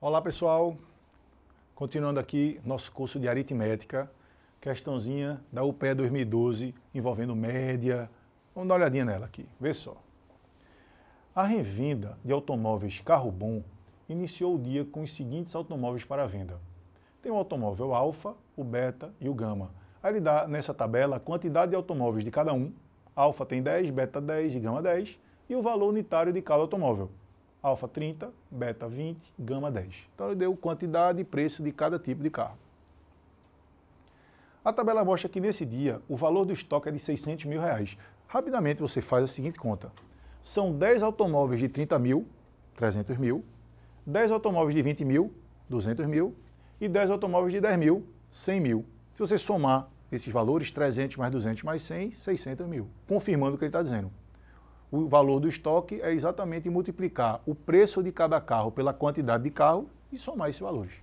Olá pessoal, continuando aqui nosso curso de aritmética, questãozinha da UPE 2012 envolvendo média. Vamos dar uma olhadinha nela aqui, vê só. A revenda de automóveis carro bom iniciou o dia com os seguintes automóveis para venda. Tem o automóvel alfa, o beta e o gama. Aí ele dá nessa tabela a quantidade de automóveis de cada um. Alfa tem 10, beta 10 e gama 10 e o valor unitário de cada automóvel. Alfa 30, beta 20, gama 10. Então ele deu quantidade e preço de cada tipo de carro. A tabela mostra que nesse dia o valor do estoque é de 600 mil reais. Rapidamente você faz a seguinte conta. São 10 automóveis de 30 mil, 300 mil, 10 automóveis de 20 mil, 200 mil e 10 automóveis de 10 mil, 100 mil. Se você somar esses valores, 300 mais 200 mais 100, 600 mil, confirmando o que ele está dizendo. O valor do estoque é exatamente multiplicar o preço de cada carro pela quantidade de carro e somar esses valores.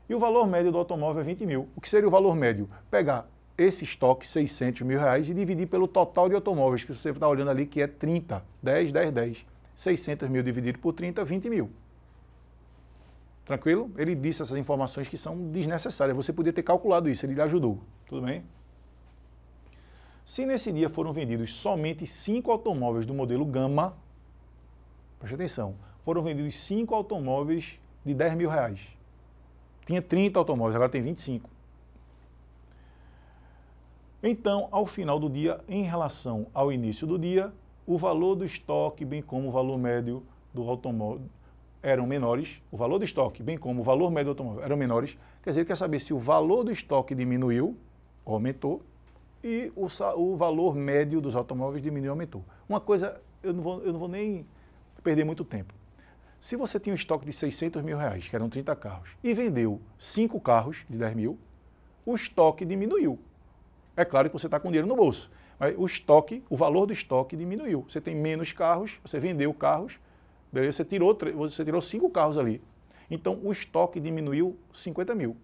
E o valor médio do automóvel é 20 mil. O que seria o valor médio? Pegar esse estoque, 600 mil reais, e dividir pelo total de automóveis, que você está olhando ali, que é 30, 10, 10, 10. 600 mil dividido por 30, 20 mil. Tranquilo? Ele disse essas informações que são desnecessárias. Você podia ter calculado isso, ele lhe ajudou. Tudo bem? Se nesse dia foram vendidos somente 5 automóveis do modelo Gama, preste atenção, foram vendidos 5 automóveis de 10 mil reais. Tinha 30 automóveis, agora tem 25. Então, ao final do dia, em relação ao início do dia, o valor do estoque, bem como o valor médio do automóvel, eram menores. O valor do estoque, bem como o valor médio do automóvel, eram menores. Quer dizer, ele quer saber se o valor do estoque diminuiu ou aumentou, e o valor médio dos automóveis diminuiu ou aumentou. Uma coisa, eu não vou nem perder muito tempo. Se você tinha um estoque de 600 mil reais, que eram 30 carros, e vendeu 5 carros de 10 mil, o estoque diminuiu. É claro que você está com dinheiro no bolso, mas o valor do estoque diminuiu. Você tem menos carros, você vendeu carros, beleza? Você tirou 5 carros ali. Então o estoque diminuiu 50 mil.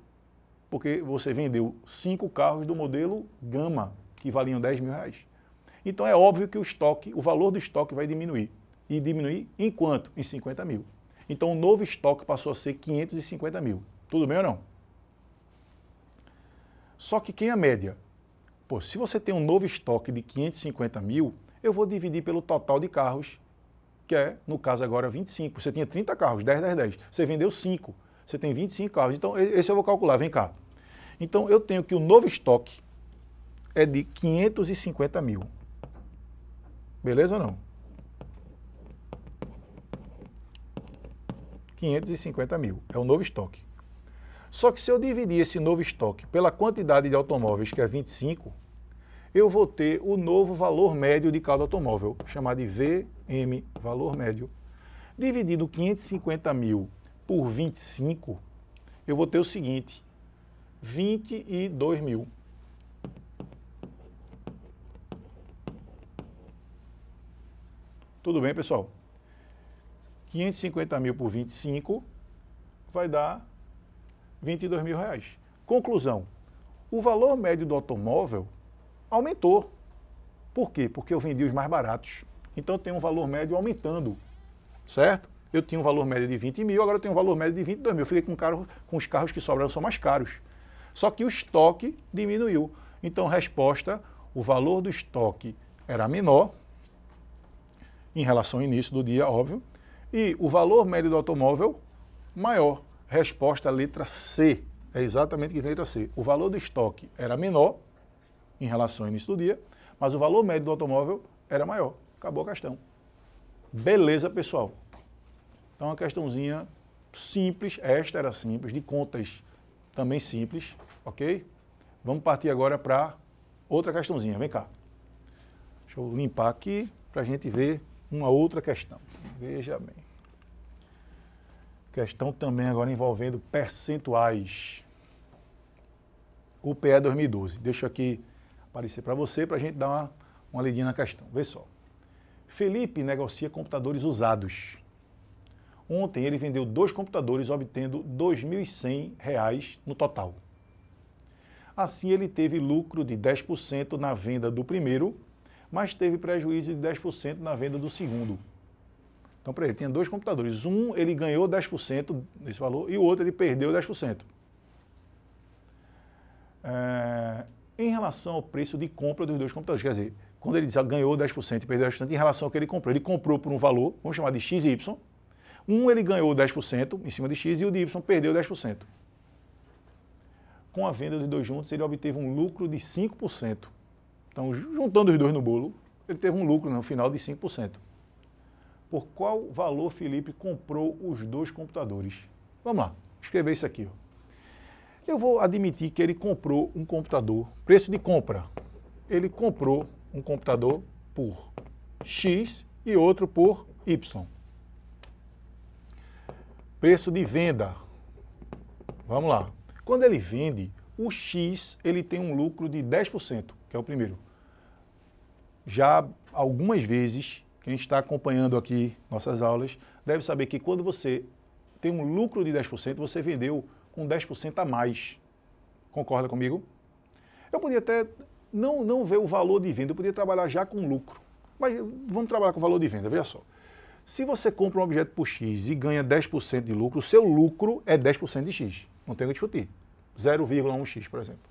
Porque você vendeu 5 carros do modelo Gama, que valiam 10 mil reais. Então é óbvio que o valor do estoque vai diminuir. E diminuir em quanto? Em 50 mil. Então o novo estoque passou a ser 550 mil. Tudo bem ou não? Só que quem é a média? Pô, se você tem um novo estoque de 550 mil, eu vou dividir pelo total de carros, que é, no caso agora, 25. Você tinha 30 carros, 10, 10, 10. Você vendeu 5. Você tem 25 carros. Então, esse eu vou calcular. Vem cá. Então, eu tenho que o novo estoque é de 550 mil. Beleza ou não? 550 mil é o novo estoque. Só que se eu dividir esse novo estoque pela quantidade de automóveis, que é 25, eu vou ter o novo valor médio de cada automóvel, chamado de VM, valor médio. Dividido 550 mil por 25, eu vou ter o seguinte, 22 mil. Tudo bem, pessoal? 550 mil por 25 vai dar 22 mil reais. Conclusão, o valor médio do automóvel aumentou. Por quê? Porque eu vendi os mais baratos. Então eu tenho um valor médio aumentando, certo? Eu tinha um valor médio de 20 mil, agora eu tenho um valor médio de 22 mil. Eu fiquei com os carros que sobraram são mais caros. Só que o estoque diminuiu. Então, resposta, o valor do estoque era menor, em relação ao início do dia, óbvio, e o valor médio do automóvel maior. Resposta, letra C. É exatamente que letra C. O valor do estoque era menor, em relação ao início do dia, mas o valor médio do automóvel era maior. Acabou a questão. Beleza, pessoal? Então, uma questãozinha simples, esta era simples, de contas também simples, ok? Vamos partir agora para outra questãozinha. Vem cá. Deixa eu limpar aqui para a gente ver uma outra questão. Veja bem. Questão também agora envolvendo percentuais. UPE 2012. Deixa aqui aparecer para você, para a gente dar uma lidinha na questão. Vê só. Felipe negocia computadores usados. Ontem ele vendeu 2 computadores, obtendo R$ 2.100 no total. Assim ele teve lucro de 10% na venda do primeiro, mas teve prejuízo de 10% na venda do segundo. Então, para ele, tinha dois computadores. Um, ele ganhou 10% desse valor e o outro, ele perdeu 10%. Em relação ao preço de compra dos dois computadores, quer dizer, quando ele diz que ganhou 10% e perdeu 10%, em relação ao que ele comprou por um valor, vamos chamar de x e y. Um, ele ganhou 10% em cima de x e o de y perdeu 10%. Com a venda dos dois juntos, ele obteve um lucro de 5%. Então, juntando os dois no bolo, ele teve um lucro no final de 5%. Por qual valor Felipe comprou os dois computadores? Vamos lá, escrever isso aqui. Eu vou admitir que ele comprou um computador, preço de compra. Ele comprou um computador por X e outro por Y. Preço de venda. Vamos lá. Quando ele vende, o X ele tem um lucro de 10%, que é o primeiro. Já algumas vezes, quem está acompanhando aqui nossas aulas, deve saber que quando você tem um lucro de 10%, você vendeu com 10% a mais. Concorda comigo? Eu podia até não ver o valor de venda, eu podia trabalhar já com lucro. Mas vamos trabalhar com o valor de venda, veja só. Se você compra um objeto por X e ganha 10% de lucro, o seu lucro é 10% de X. Não tem o que discutir. 0,1x, por exemplo.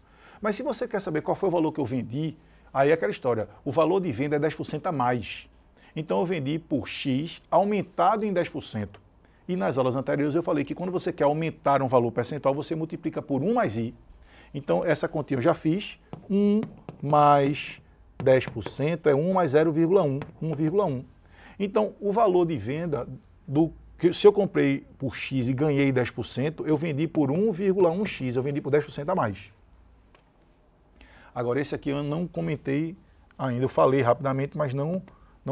Mas se você quer saber qual foi o valor que eu vendi, aí é aquela história. O valor de venda é 10% a mais. Então eu vendi por X aumentado em 10%. E nas aulas anteriores eu falei que quando você quer aumentar um valor percentual, você multiplica por 1 mais I. Então essa continha eu já fiz. 1 mais 10% é 1 mais 0,1, 1,1. Então o valor de venda, se eu comprei por X e ganhei 10%, eu vendi por 1,1x, eu vendi por 10% a mais. Agora esse aqui eu não comentei ainda, eu falei rapidamente, mas não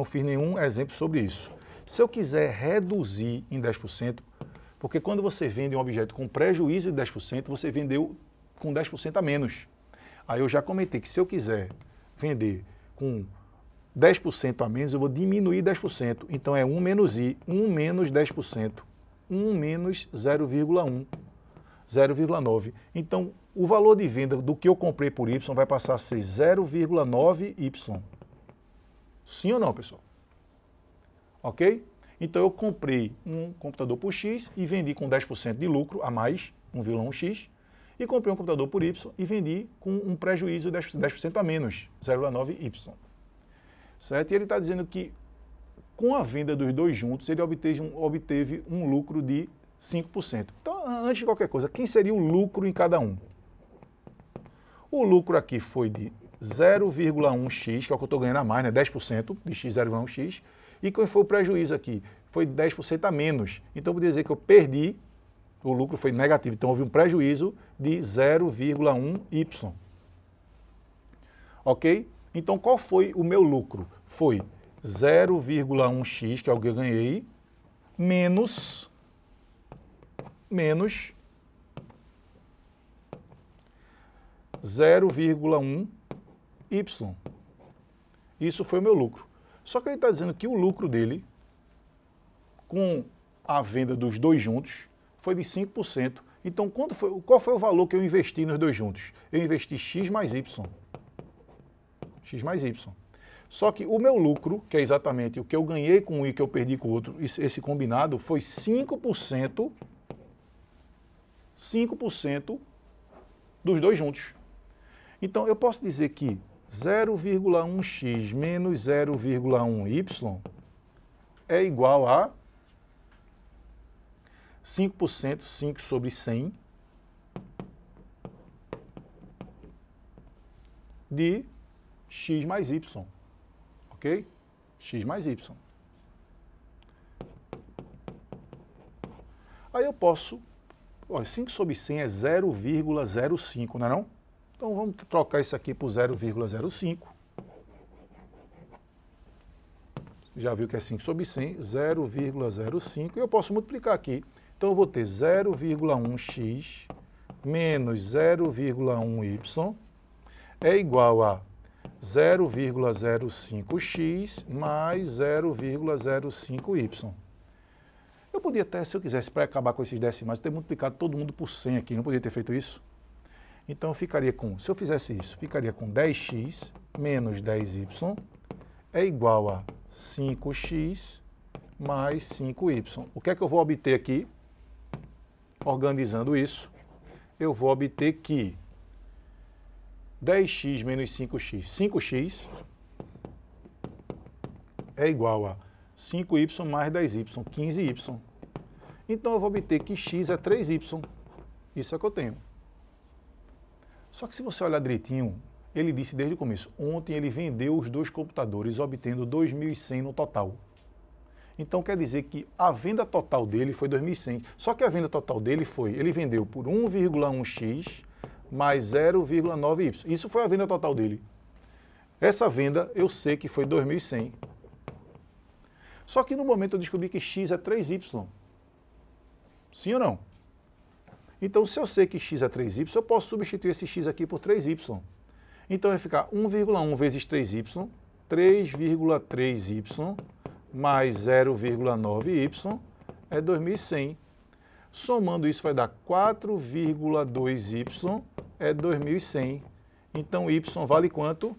fiz nenhum exemplo sobre isso. Se eu quiser reduzir em 10%, porque quando você vende um objeto com prejuízo de 10%, você vendeu com 10% a menos. Aí eu já comentei que se eu quiser vender com 10% a menos, eu vou diminuir 10%. Então é 1 menos I, 1 menos 10%, 1 menos 0,1, 0,9. Então o valor de venda do que eu comprei por Y vai passar a ser 0,9Y. Sim ou não, pessoal? Ok? Então eu comprei um computador por X e vendi com 10% de lucro a mais, 1,1x, e comprei um computador por Y e vendi com um prejuízo de 10% a menos, 0,9y. Certo? E ele está dizendo que com a venda dos dois juntos, ele obteve um lucro de 5%. Então, antes de qualquer coisa, quem seria o lucro em cada um? O lucro aqui foi de 0,1x, que é o que eu estou ganhando a mais, né? 10% de x, 0,1x. E qual foi o prejuízo aqui? Foi 10% a menos. Então, eu vou dizer que eu perdi, o lucro foi negativo, então houve um prejuízo de 0,1y. Ok? Então, qual foi o meu lucro? Foi 0,1x, que é o que eu ganhei, menos 0,1y. Isso foi o meu lucro. Só que ele está dizendo que o lucro dele, com a venda dos dois juntos, foi de 5%. Então, qual foi o valor que eu investi nos dois juntos? Eu investi x mais y. X mais y. Só que o meu lucro, que é exatamente o que eu ganhei com um e que eu perdi com o outro, esse combinado, foi 5% dos dois juntos. Então, eu posso dizer que 0,1x menos 0,1y é igual a 5%, 5 sobre 100, de x mais y. Ok? X mais y. Aí eu posso... Ó, 5 sobre 100 é 0,05, não é não? Então vamos trocar isso aqui por 0,05. Já viu que é 5 sobre 100, 0,05. E eu posso multiplicar aqui. Então eu vou ter 0,1x menos 0,1y é igual a 0,05x mais 0,05y. Eu podia até, se eu quisesse, para acabar com esses decimais, ter multiplicado todo mundo por 100 aqui. Não podia ter feito isso? Então, eu ficaria com, se eu fizesse isso, ficaria com 10x menos 10y é igual a 5x mais 5y. O que é que eu vou obter aqui? Organizando isso, eu vou obter que 10x menos 5x, 5x é igual a 5y mais 10y, 15y. Então eu vou obter que x é 3y. Isso é o que eu tenho. Só que se você olhar direitinho, ele disse desde o começo, ontem ele vendeu os dois computadores, obtendo 2.100 no total. Então quer dizer que a venda total dele foi 2.100. Só que a venda total dele foi, ele vendeu por 1,1x mais 0,9y. Isso foi a venda total dele. Essa venda eu sei que foi 2.100. Só que no momento eu descobri que x é 3y. Sim ou não? Então se eu sei que x é 3y, eu posso substituir esse x aqui por 3y. Então vai ficar 1,1 vezes 3y, 3,3y mais 0,9y é 2.100. Somando isso vai dar 4,2y é 2.100. Então y vale quanto?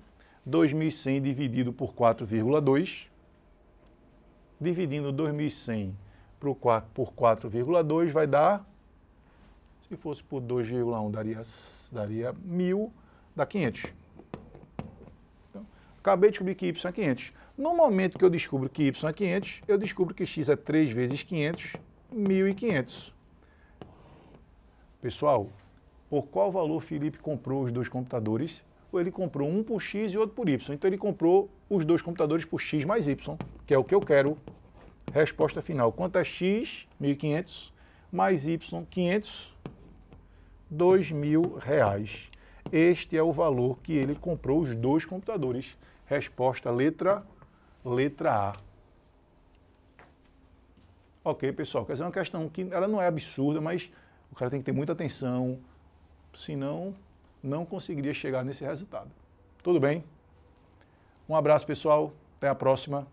2.100 dividido por 4,2. Dividindo 2.100 por 4,2 vai dar, se fosse por 2,1 daria 1.000, dá 500. Então, acabei de descobrir que y é 500. No momento que eu descubro que y é 500, eu descubro que x é 3 vezes 500, 1.500. Pessoal, por qual valor Felipe comprou os dois computadores? Ou ele comprou um por x e outro por y. Então ele comprou os dois computadores por x mais y, que é o que eu quero. Resposta final. Quanto é x? 1.500 mais y, 500, R$2.000. Este é o valor que ele comprou os dois computadores. Resposta letra A. Ok, pessoal, quer dizer, é uma questão que ela não é absurda, mas o cara tem que ter muita atenção, senão não conseguiria chegar nesse resultado. Tudo bem? Um abraço, pessoal. Até a próxima.